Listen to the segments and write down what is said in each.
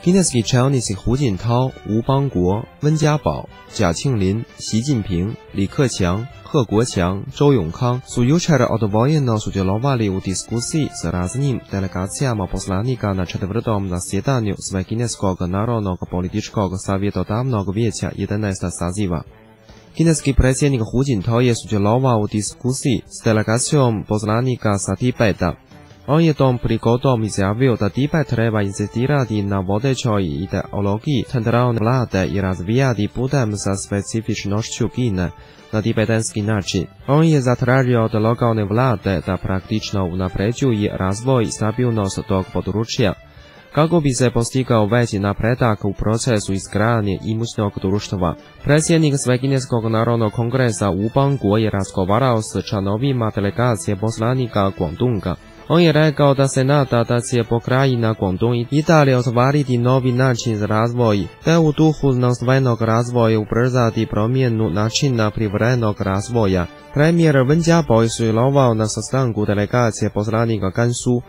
Kineski čelnici Hu Jintao、吴邦国、温家宝、贾庆林、习近平、李克强、贺国强、周永康su jučer odvojeno sudjelovali u diskusiji s raznim delegacijama poslanika na četvrtom zasjedanju Svekineskog narodnog političkog savjetodavnog vijeća 11. saziva. Kineski predsjednik Hu Jintao je sudjelovao u diskusiji s delegacijom poslanika sa Tibeta. On je tom prigodom izjavio da Tibet treba inzistirati na vodećoj ideologiji centralne vlade i razvijati putem sa specifičnošću Kine na tibetanski način. On je zatražio od lokalne vlade da praktično unapređuje razvoj i stabilnost tog područja, kako bi se postigao veći napredak u procesu izgradnje imućnog društva. Predsjednik Svekineskog narodnog kongresa Wu Bangguo je razgovarao s članovima delegacije poslanika Guangdonga. On je rekao da se nada da će pokrajina Guangdong i dalje ostvariti novi način razvoja, te u duhu znanstvenog razvoja ubrzati promjenu načina privrednog razvoja. Premijer Wen Jiabao je sudjelovao na sastanku delegacije poslanika Gansu.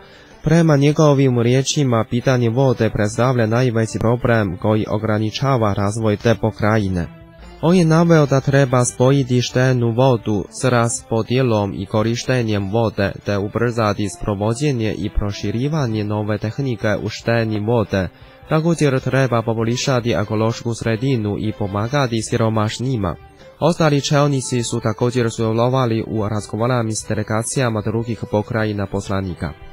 Prema njegovim riječima, pitanje vode predstavlja najveći problem koji ograničava razvoj te pokrajine. On je naveo da treba spojiti štednu vodu s raspodjelom i korištenjem vode, te ubrzati sprovođenje i proširivanje nove tehnike u štednji vode. Također treba poboljšati ekološku sredinu i pomagati siromašnima. Ostali čelnici su također sudjelovali u razgovorima s delegacijama drugih pokrajina poslanika.